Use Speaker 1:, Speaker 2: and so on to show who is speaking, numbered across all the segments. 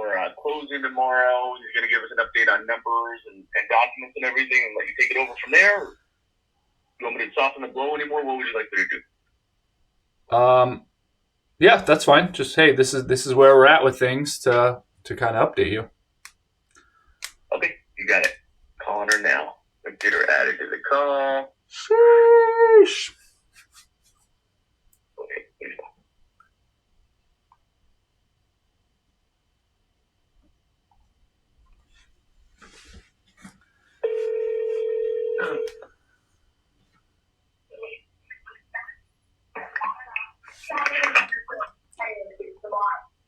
Speaker 1: for closing tomorrow. He's going to give us an update on numbers and documents and everything, and let you take it over from there. Or you want me to soften the blow anymore? What would you like me to do?
Speaker 2: Yeah, that's fine. Just, hey, this is where we're at with things to kind of update you.
Speaker 1: Okay, you got it. Calling her now. Let's get her added to the call.
Speaker 2: Sheesh.
Speaker 1: Okay, here you go.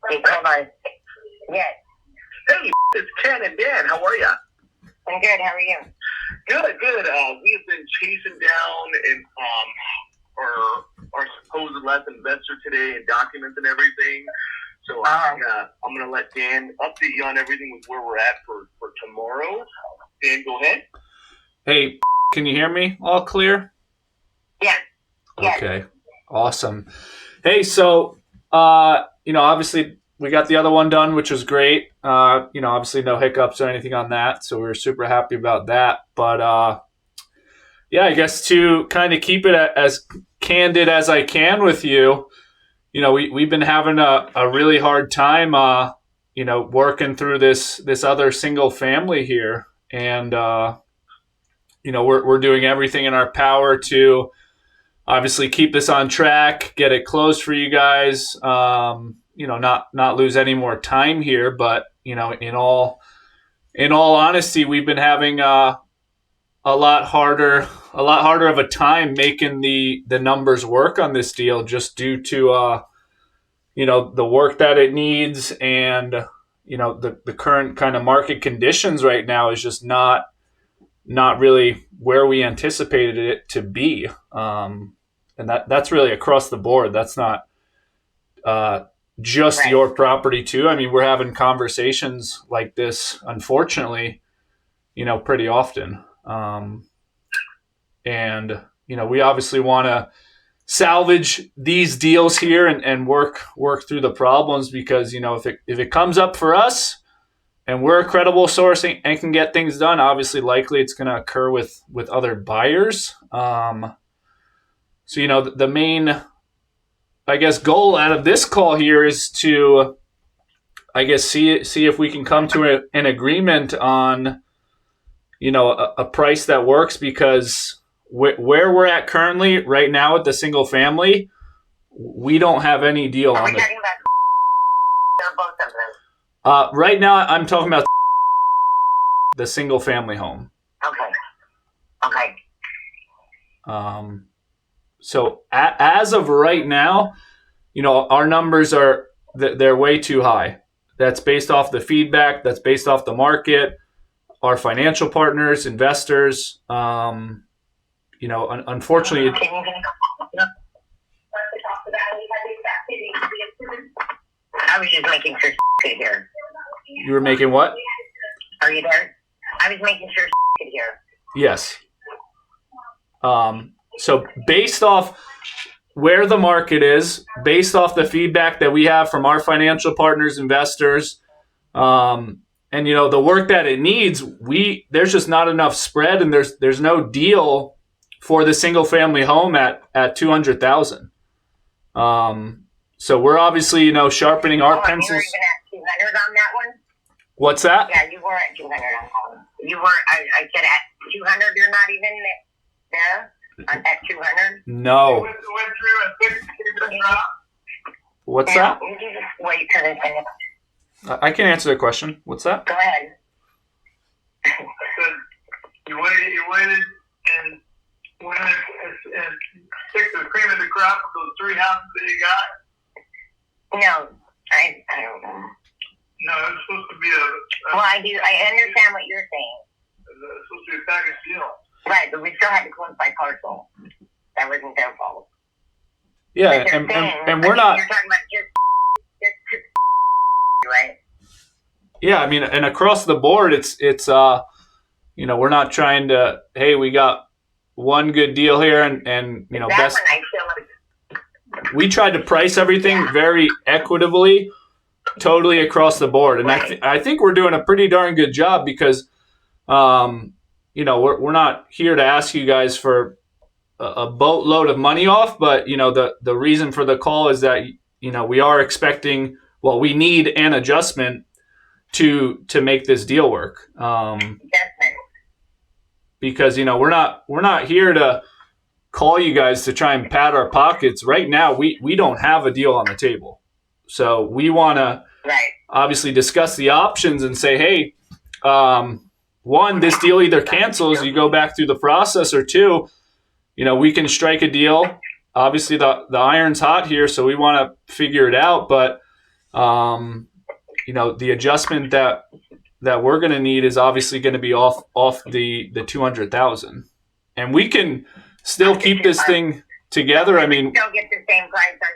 Speaker 3: Hey, hold on. Yes.
Speaker 1: Hey, it's Ken and Dan. How are ya?
Speaker 3: I'm good. How are you?
Speaker 1: Good. We have been chasing down and our supposed last investor today and documents and everything. So I'm gonna let Dan update you on everything with where we're at for tomorrow. Dan, go ahead.
Speaker 2: Hey, can you hear me all clear?
Speaker 3: Yeah.
Speaker 2: Okay, awesome. Hey, so, obviously we got the other one done, which was great. Obviously no hiccups or anything on that. So we were super happy about that. But, I guess to kind of keep it as candid as I can with you, we've been having a really hard time, working through this other single family here. And, we're doing everything in our power to obviously keep this on track, get it closed for you guys, not lose any more time here. But, in all honesty, we've been having a lot harder of a time making the numbers work on this deal, just due to, the work that it needs. And, the current kind of market conditions right now is just not really where we anticipated it to be. And that's really across the board. That's not just
Speaker 3: Right.
Speaker 2: your property too. I mean, we're having conversations like this, unfortunately, pretty often. And we obviously want to salvage these deals here and work through the problems, because, if it comes up for us and we're a credible source and can get things done, obviously likely it's going to occur with other buyers. So, the main, I guess, goal out of this call here is to, I guess, see if we can come to an agreement on, a price that works, because where we're at currently right now with the single family, we don't have any deal
Speaker 3: Are
Speaker 2: on
Speaker 3: we
Speaker 2: it.
Speaker 3: talking about or both of them?
Speaker 2: Right now I'm talking about the single family home.
Speaker 3: Okay.
Speaker 2: So as of right now, our numbers they're way too high. That's based off the feedback. That's based off the market, our financial partners, investors. Unfortunately,
Speaker 3: I was just making sure could hear.
Speaker 2: you were making what?
Speaker 3: Are you there? I was making sure could hear.
Speaker 2: Yes. So based off where the market is, based off the feedback that we have from our financial partners, investors, and the work that it needs, there's just not enough spread, and there's no deal for the single family home at $200,000. So we're obviously sharpening our pencils.
Speaker 3: You were even at 200 on that one.
Speaker 2: What's that?
Speaker 3: Yeah, you were at 200 on that one. You were. I said at 200. You're not even there. At 200.
Speaker 2: No.
Speaker 1: Went through a drop.
Speaker 2: What's
Speaker 3: Now,
Speaker 2: that?
Speaker 3: would you just wait till they finish?
Speaker 2: I can answer the question. What's that?
Speaker 3: Go ahead.
Speaker 1: I said, you waited, and went and stick the cream of the crop with those three houses that you got.
Speaker 3: No, I don't know.
Speaker 1: No, it was supposed to be a.
Speaker 3: Well, I do. I understand what you're saying.
Speaker 1: It's supposed to be a package deal.
Speaker 3: Right, but we still had to close by parcel. That wasn't their fault.
Speaker 2: Yeah,
Speaker 3: But they're
Speaker 2: and
Speaker 3: saying,
Speaker 2: we're not.
Speaker 3: You're talking about just right?
Speaker 2: Yeah, I mean, and across the board, it's we're not trying to. Hey, we got one good deal here, and
Speaker 3: That
Speaker 2: best.
Speaker 3: one I feel like.
Speaker 2: We tried to price everything very equitably, totally across the board. And I think we're doing a pretty darn good job because, you know, we're not here to ask you guys for a boatload of money off, but, you know, the reason for the call is that, you know, we are expecting, well, we need an adjustment to make this deal work. Because, you know, we're not here to call you guys to try and pad our pockets. Right now, we don't have a deal on the table. So we want to obviously discuss the options and say, hey, one, this deal either cancels, you go back through the process, or two, you know, we can strike a deal. Obviously, the iron's hot here, so we want to figure it out. But, you know, the adjustment that we're going to need is obviously going to be off the 200,000, and we can still keep this thing together. I mean,
Speaker 3: still get the same price on.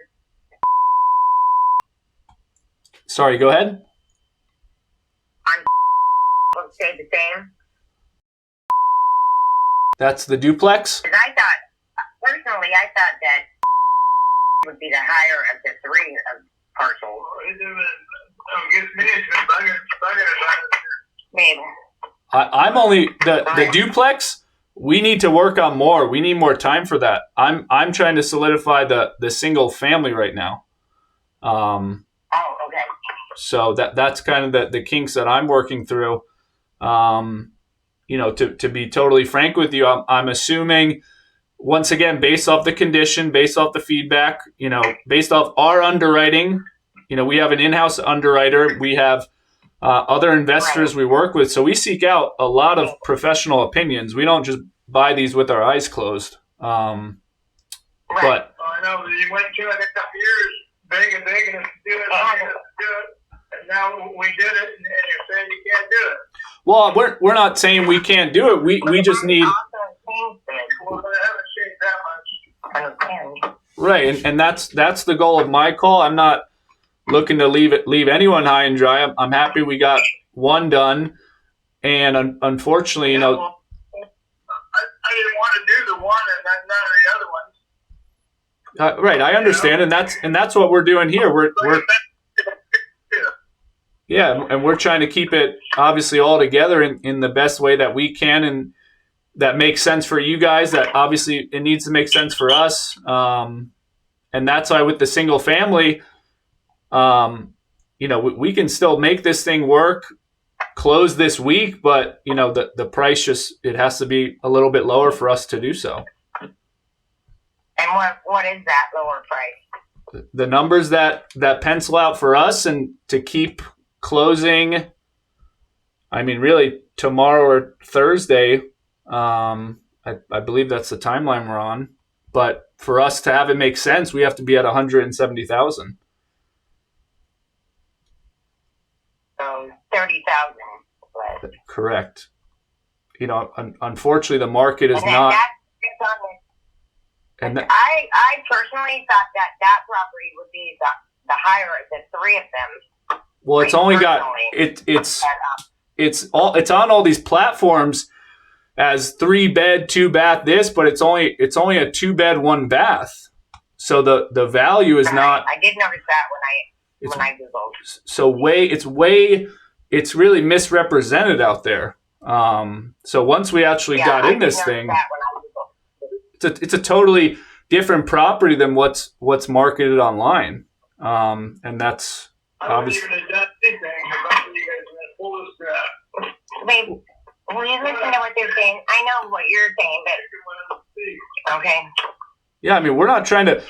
Speaker 2: Sorry, go ahead.
Speaker 3: Will stay the same.
Speaker 2: That's the duplex.
Speaker 3: Because I thought that would be the higher of the three of parcels. Maybe.
Speaker 2: I'm only the duplex. We need to work on more. We need more time for that. I'm trying to solidify the single family right now.
Speaker 3: Oh, okay.
Speaker 2: So that's kind of the kinks that I'm working through. You know, to be totally frank with you, I'm assuming, once again, based off the condition, based off the feedback, you know, based off our underwriting, you know, we have an in-house underwriter. We have other investors we work with. So we seek out a lot of professional opinions. We don't just buy these with our eyes closed. But
Speaker 1: I know you went to it a couple years, begging us to do it, and now we did it, and you're saying you can't do it.
Speaker 2: Well, we're not saying we can't do it. We just need.
Speaker 1: Well, they haven't changed that much.
Speaker 2: Right, and that's the goal of my call. I'm not looking to leave anyone high and dry. I'm happy we got one done, and unfortunately, you know,
Speaker 1: I didn't want to do the one and none of the other ones.
Speaker 2: Right, I understand, and that's what we're doing here. We're yeah, and we're trying to keep it obviously all together in the best way that we can, and that makes sense for you guys. That obviously it needs to make sense for us, and that's why with the single family, you know, we can still make this thing work, close this week, but you know, the price it has to be a little bit lower for us to do so.
Speaker 3: And what is that lower price?
Speaker 2: The numbers that pencil out for us, and to keep closing, I mean, really tomorrow or Thursday. I believe that's the timeline we're on. But for us to have it make sense, we have to be at 170,000.
Speaker 3: So 30,000.
Speaker 2: Correct. You know, unfortunately, the market is not.
Speaker 3: And I personally thought that property would be the higher of the three of them.
Speaker 2: Well, it's only got it's on all these platforms as 3-bed, 2-bath this, but it's only a 2-bed, 1-bath. So the value is not.
Speaker 3: I did notice that when I googled.
Speaker 2: So it's really misrepresented out there. So once we actually got in this thing, it's a totally different property than what's marketed online, and that's obviously.
Speaker 3: Babe, will you listen to what they're saying? I know what you're saying, but okay.
Speaker 2: Yeah, I mean, we're not trying to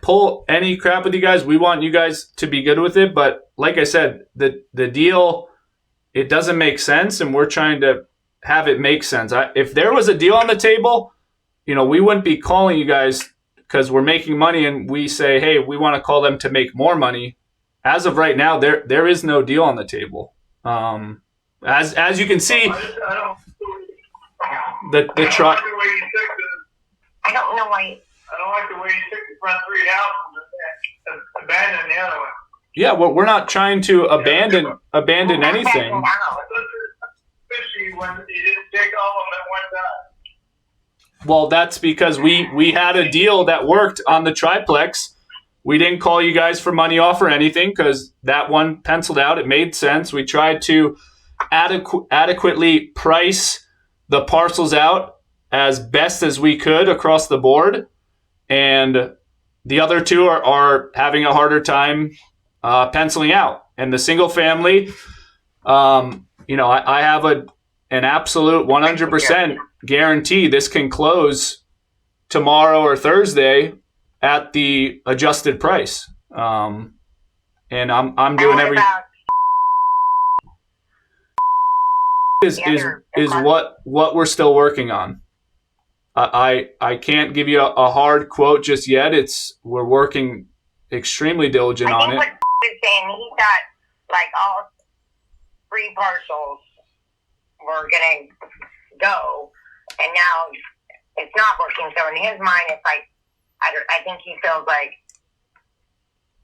Speaker 2: pull any crap with you guys. We want you guys to be good with it, but like I said, the deal, it doesn't make sense, and we're trying to have it make sense. If there was a deal on the table, you know, we wouldn't be calling you guys because we're making money and we say, hey, we want to call them to make more money. As of right now, there is no deal on the table. As you can see, the truck.
Speaker 3: I don't know why.
Speaker 1: I don't like the way you took the front 3 houses and abandoned the other one.
Speaker 2: Yeah, well, we're not trying to abandon anything.
Speaker 1: Especially when you didn't take all of them at one time.
Speaker 2: Well, that's because we had a deal that worked on the triplex, we didn't call you guys for money off or anything because that one penciled out. It made sense. We tried to adequately price the parcels out as best as we could across the board. And the other two are having a harder time penciling out. And the single family, I have an absolute 100% guarantee this can close tomorrow or Thursday at the adjusted price. And I'm doing everything. Is what we're still working on. I can't give you a hard quote just yet. We're working extremely diligent on it.
Speaker 3: What is saying, he thought like all 3 parcels were gonna go, and now it's not working. So in his mind, it's like I think he feels like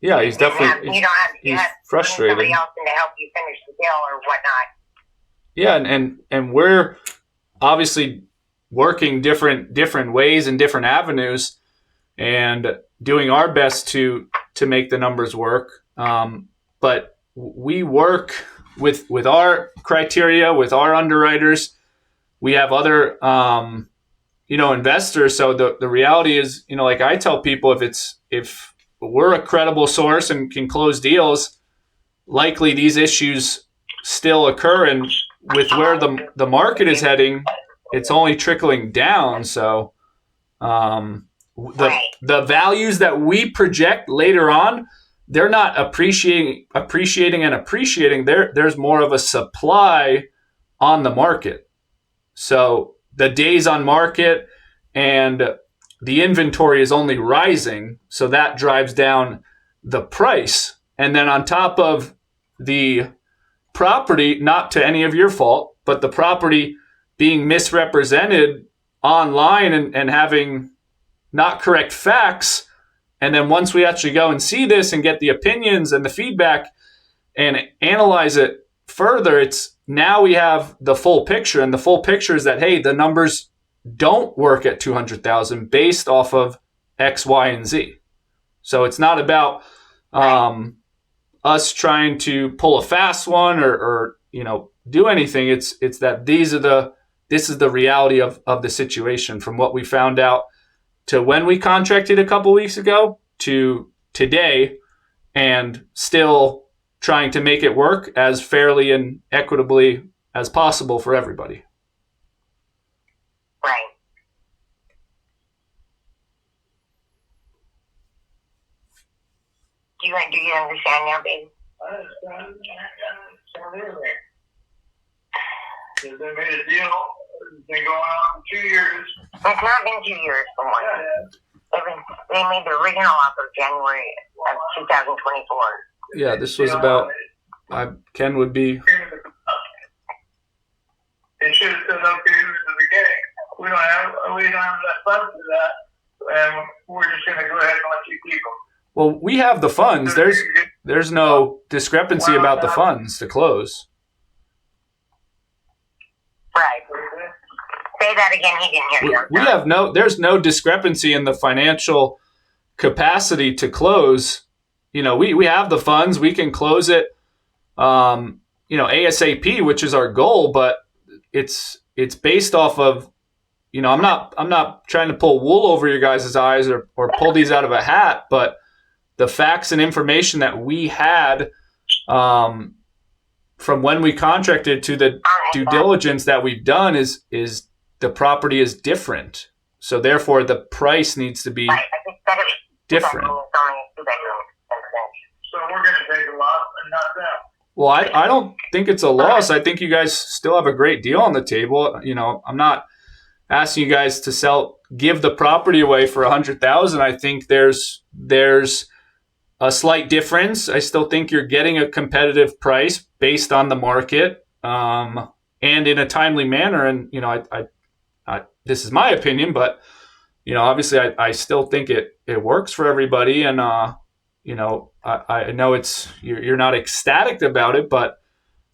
Speaker 2: he's definitely he's frustrated.
Speaker 3: Somebody else in to help you finish the deal or whatnot.
Speaker 2: Yeah, and we're obviously working different ways and different avenues and doing our best to make the numbers work. But we work with our criteria, with our underwriters. We have other investors. So the reality is, like I tell people, if we're a credible source and can close deals, likely these issues still occur. And with where the market is heading, it's only trickling down. So the values that we project later on, they're not appreciating. There's more of a supply on the market. So the days on market and the inventory is only rising. So that drives down the price. And then on top of the property, not to any of your fault, but the property being misrepresented online and having not correct facts. And then once we actually go and see this and get the opinions and the feedback and analyze it further, it's now we have the full picture. And the full picture is that, hey, the numbers don't work at 200,000 based off of X, Y, and Z. So it's not about us trying to pull a fast one or do anything. It's that this is the reality of the situation from what we found out to when we contracted a couple weeks ago to today, and still trying to make it work as fairly and equitably as possible for everybody.
Speaker 3: Right. Do you understand now, baby? I understand.
Speaker 1: They made a deal. It's been going on for 2 years.
Speaker 3: It's not been 2 years for one. They made the original offer January of 2024.
Speaker 2: Yeah, this was about. Ken would be.
Speaker 1: It should have said okay from the beginning. We don't have that funds for that, and we're just going to go ahead and let you keep them.
Speaker 2: Well, we have the funds. There's no discrepancy about the funds to close.
Speaker 3: Right. Say that again. He didn't hear you.
Speaker 2: There's no discrepancy in the financial capacity to close. We have the funds. We can close it, ASAP, which is our goal. But it's based off of, I'm not trying to pull wool over your guys' eyes or pull these out of a hat, but the facts and information that we had from when we contracted to the due diligence that we've done is the property is different. So therefore the price needs to be different.
Speaker 1: So we're going to take a loss and not them.
Speaker 2: Well, I don't think it's a loss. I think you guys still have a great deal on the table. I'm not asking you guys to give the property away for $100,000. I think there's a slight difference. I still think you're getting a competitive price based on the market, and in a timely manner. And I this is my opinion, but obviously I still think it works for everybody. And I know you're not ecstatic about it, but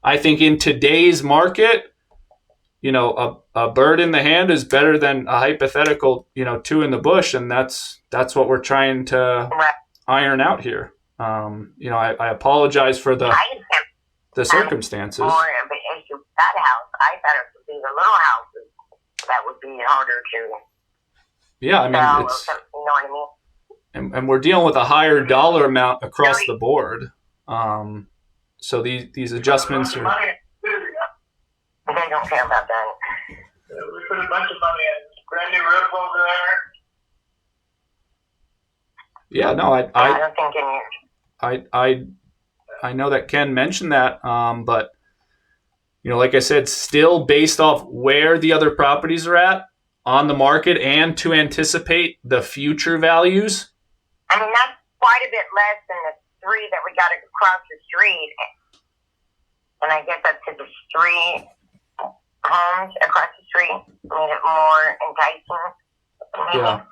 Speaker 2: I think in today's market, a bird in the hand is better than a hypothetical, 2 in the bush, and that's what we're trying to iron out here. I apologize for the circumstances.
Speaker 3: More of an issue with that house. I thought it would be the little houses that would be harder to.
Speaker 2: Yeah, I mean,
Speaker 3: it's, you know what I
Speaker 2: mean. And we're dealing with a higher dollar amount across the board. So these adjustments are.
Speaker 3: They don't care about that.
Speaker 1: We put a bunch of money in brand new roof over there.
Speaker 2: Yeah, no,
Speaker 3: I don't think any.
Speaker 2: I know that Ken mentioned that, but like I said, still based off where the other properties are at on the market and to anticipate the future values.
Speaker 3: I mean, that's quite a bit less than the 3 that we got across the street, and I guess that's to the street. Homes across the street made it more enticing.
Speaker 2: Yeah.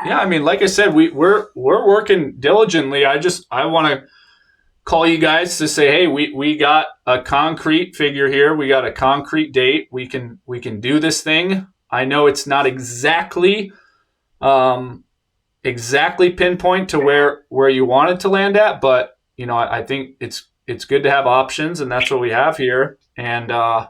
Speaker 2: Yeah, I mean, like I said, we're working diligently. I want to call you guys to say, hey, we got a concrete figure here. We got a concrete date. We can do this thing. I know it's not exactly pinpoint to where you want it to land at, but I think it's good to have options, and that's what we have here. And like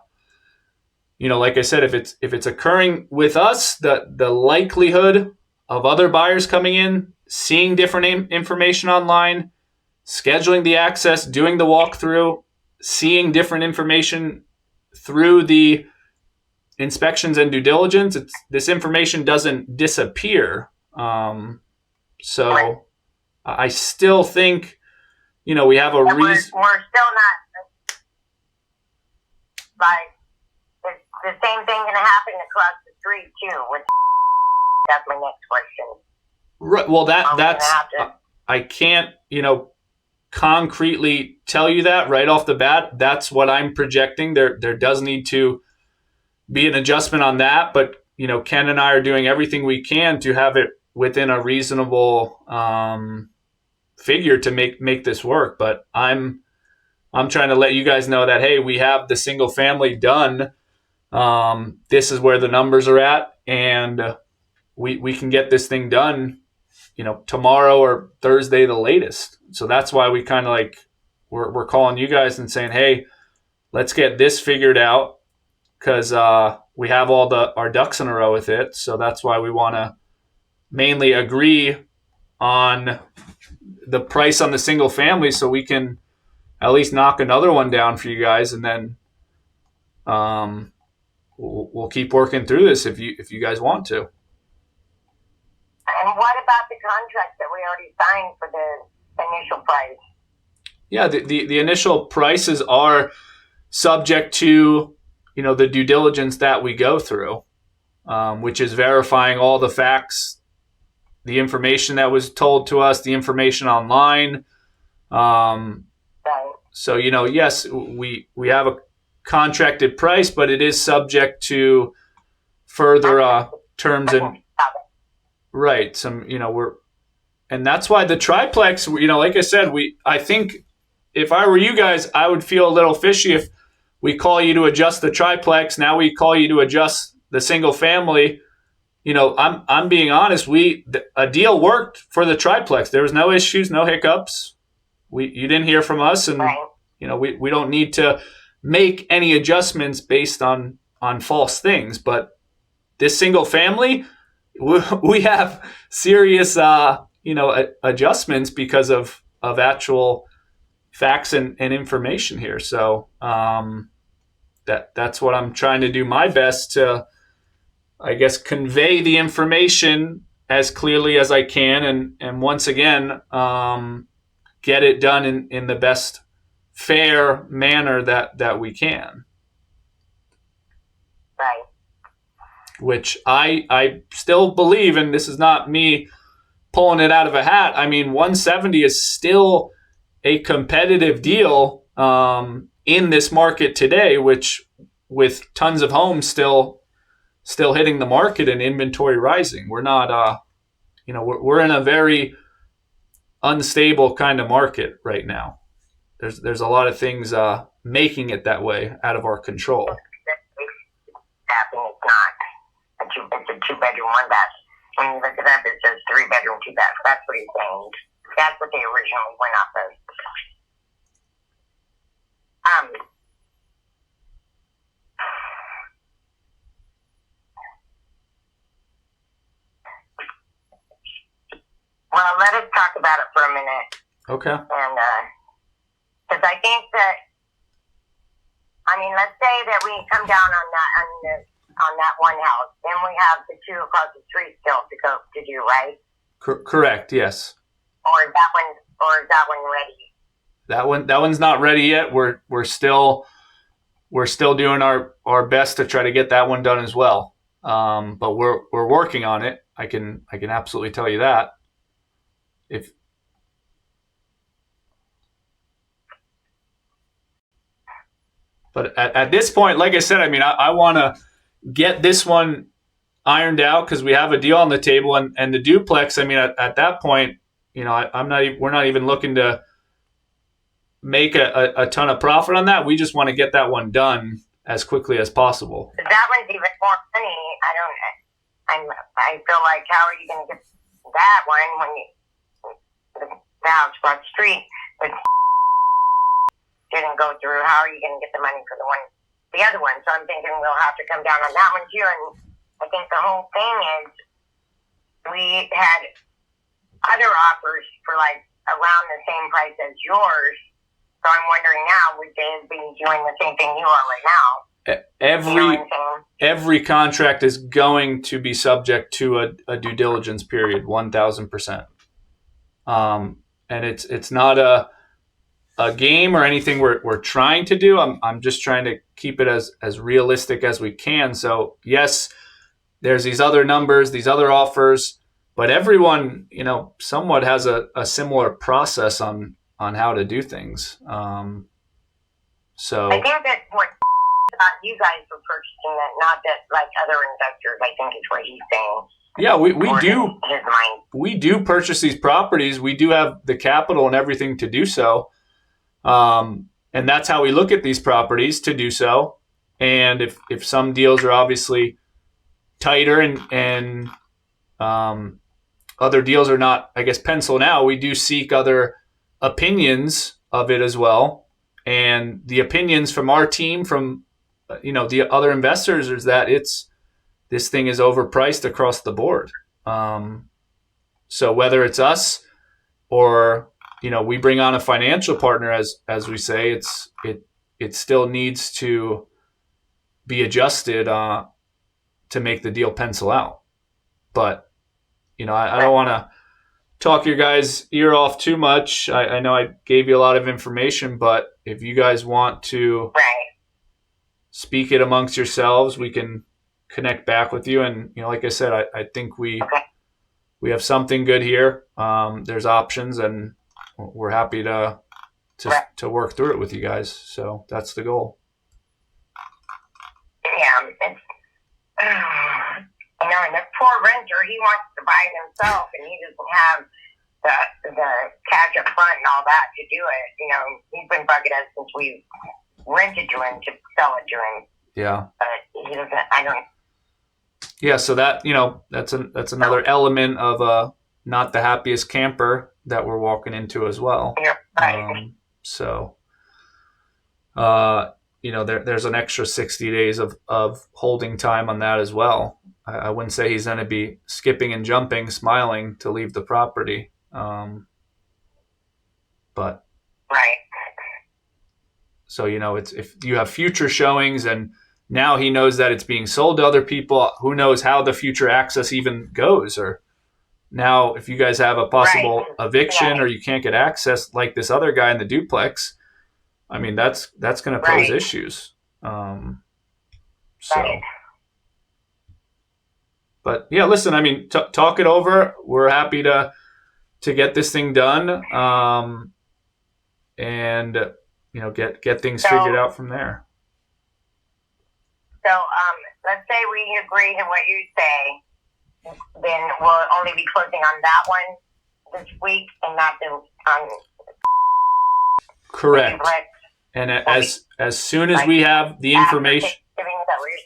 Speaker 2: I said, if it's occurring with us, the likelihood of other buyers coming in, seeing different information online, scheduling the access, doing the walkthrough, seeing different information through the inspections and due diligence, this information doesn't disappear. So I still think, we have a reason.
Speaker 3: We're still not, like, the same thing going to happen across the street, too. That's my next question.
Speaker 2: Right. Well, that's, I can't, concretely tell you that right off the bat. That's what I'm projecting. There does need to be an adjustment on that, but, Ken and I are doing everything we can to have it within a reasonable figure to make this work. But I'm trying to let you guys know that, hey, we have the single family done. This is where the numbers are at, and we can get this thing done, tomorrow or Thursday the latest. So that's why we kind of we're calling you guys and saying, hey, let's get this figured out, because we have all our ducks in a row with it. So that's why we want to mainly agree on the price on the single family, so we can at least knock another one down for you guys, and then we'll keep working through this if you guys want to.
Speaker 3: And what about the contract that we already signed for the initial price?
Speaker 2: Yeah, the initial prices are subject to the due diligence that we go through, which is verifying all the facts, the information that was told to us, the information online.
Speaker 3: Right.
Speaker 2: So yes, we have a contracted price, but it is subject to further terms and. Right. And that's why the triplex, like I said, I think if I were you guys, I would feel a little fishy if we call you to adjust the triplex. Now we call you to adjust the single family. I'm being honest. A deal worked for the triplex. There was no issues, no hiccups. You didn't hear from us, and we don't need to make any adjustments based on false things. But this single family, we have serious, adjustments because of actual facts and information here. So that's what I'm trying to do my best to, I guess, convey the information as clearly as I can, and once again, get it done in the best fair manner that we can.
Speaker 3: Right.
Speaker 2: Which I still believe, and this is not me pulling it out of a hat. I mean, 170 is still a competitive deal in this market today, which with tons of homes still hitting the market and inventory rising. We're not, we're in a very unstable kind of market right now. There's a lot of things making it that way out of our control.
Speaker 3: It's not. It's a 2-bedroom, 1-bath. When you look it up, it says 3-bedroom, 2-bath. That's what he's saying. That's what they originally went off of. Well, let us talk about it for a minute.
Speaker 2: Okay.
Speaker 3: And, because I think that, let's say that we come down on that one house, then we have the 2 across the street still to do, right?
Speaker 2: Correct. Yes.
Speaker 3: Or is that one ready?
Speaker 2: That one's not ready yet. We're still doing our best to try to get that one done as well. But we're working on it. I can absolutely tell you that. But at this point, like I said, I want to get this one ironed out because we have a deal on the table, and the duplex. At that point, we're not even looking to make a ton of profit on that. We just want to get that one done as quickly as possible.
Speaker 3: That one's even more money. I feel like, how are you going to get that one when the house across the street didn't go through? How are you going to get the money for the other one? So I'm thinking we'll have to come down on that one too. And I think the whole thing is we had other offers for like around the same price as yours. So I'm wondering now, would they be doing the same thing you are right now?
Speaker 2: Every contract is going to be subject to a due diligence period, 1,000%. And it's not a game or anything we're trying to do. I'm just trying to keep it as realistic as we can. So yes, there's these other numbers, these other offers, but everyone, somewhat has a similar process on how to do things. So
Speaker 3: I think that what you guys were purchasing it, not that like other investors, I think is what he's saying.
Speaker 2: Yeah, we do purchase these properties. We do have the capital and everything to do so. And that's how we look at these properties to do so. And if some deals are obviously tighter and other deals are not, I guess, penciled out, we do seek other opinions of it as well. And the opinions from our team, from the other investors, is that this thing is overpriced across the board. So whether it's us or we bring on a financial partner, as we say, it still needs to be adjusted to make the deal pencil out. But I don't want to talk your guys' ear off too much. I know I gave you a lot of information, but if you guys want to speak it amongst yourselves, we can connect back with you. And like I said, I think we have something good here. There's options, and we're happy to work through it with you guys. So that's the goal.
Speaker 3: Yeah. And the poor renter, he wants to buy it himself, and he doesn't have the cash up front and all that to do it. He's been bugging us since we rented to him to sell it to him.
Speaker 2: Yeah.
Speaker 3: But he doesn't. I don't.
Speaker 2: Yeah. So that that's another element of not the happiest camper that we're walking into as well.
Speaker 3: Yeah. Right.
Speaker 2: There's an extra 60 days of holding time on that as well. I wouldn't say he's going to be skipping and jumping, smiling to leave the property. But
Speaker 3: right.
Speaker 2: So, it's if you have future showings and now he knows that it's being sold to other people, who knows how the future access even goes. Or now if you guys have a possible eviction or you can't get access like this other guy in the duplex, that's going to pose issues. But yeah, listen, talk it over. We're happy to get this thing done, and get things figured out from there.
Speaker 3: So let's say we agree to what you say, then we'll only be closing on that one this week and not on.
Speaker 2: Correct. And as soon as we have the information.
Speaker 3: Is that what you're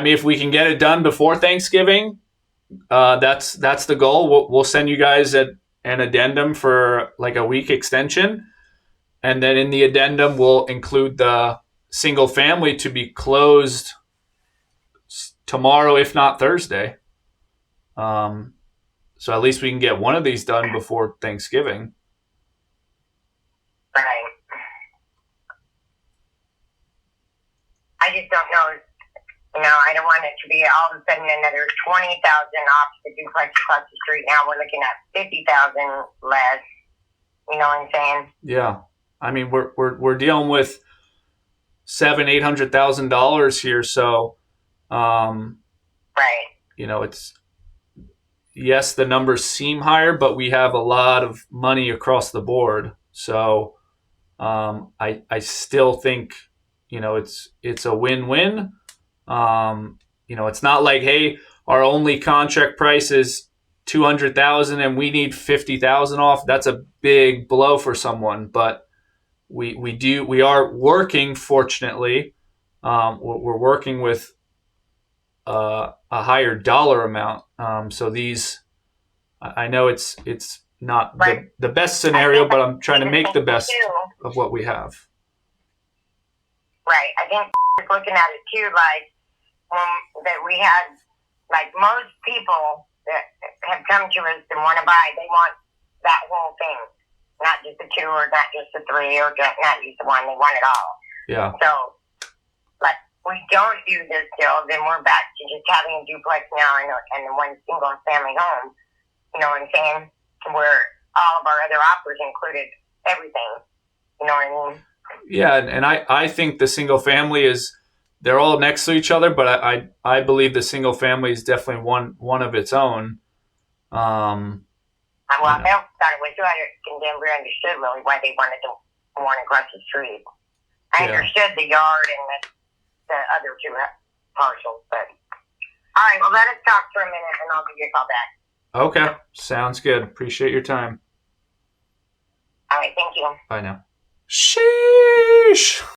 Speaker 3: saying?
Speaker 2: If we can get it done before Thanksgiving, That's the goal. We'll send you guys an addendum for like a week extension, and then in the addendum we'll include the single family to be closed tomorrow, if not Thursday. So at least we can get one of these done before Thanksgiving.
Speaker 3: Right. I just don't know. I don't want it to be all of a sudden another 20,000 off the duplex across the street. Now we're looking at 50,000 less. You know what I'm saying?
Speaker 2: Yeah, I mean we're dealing with $700,000-800,000 here, so
Speaker 3: right.
Speaker 2: It's, yes, the numbers seem higher, but we have a lot of money across the board. So I still think it's a win-win. It's not like, hey, our only contract price is 200,000 and we need 50,000 off. That's a big blow for someone, but we are working. Fortunately, we're working with a higher dollar amount. So these, I know it's not
Speaker 3: Right.
Speaker 2: the best scenario, but I'm trying to make the best of what we have.
Speaker 3: Right. I think just looking at it too, like that we had, like most people that have come to us and want to buy, they want that whole thing, not just the two or not just the three or just, not just the one. They want it all.
Speaker 2: Yeah.
Speaker 3: So, like, we don't do this deal, then we're back to just having a duplex now and one single family home. You know what I'm saying? Where all of our other offers included everything. You know what I mean?
Speaker 2: Yeah, and I think the single family they're all next to each other, but I believe the single family is definitely one of its own.
Speaker 3: I thought it was too. I never understood really why they wanted one across the street. I understood the yard and the other two parcels, but all right. Well, let us talk for a minute, and I'll give you a call back.
Speaker 2: Okay, sounds good. Appreciate your time.
Speaker 3: All right. Thank you.
Speaker 2: Bye now. Sheesh.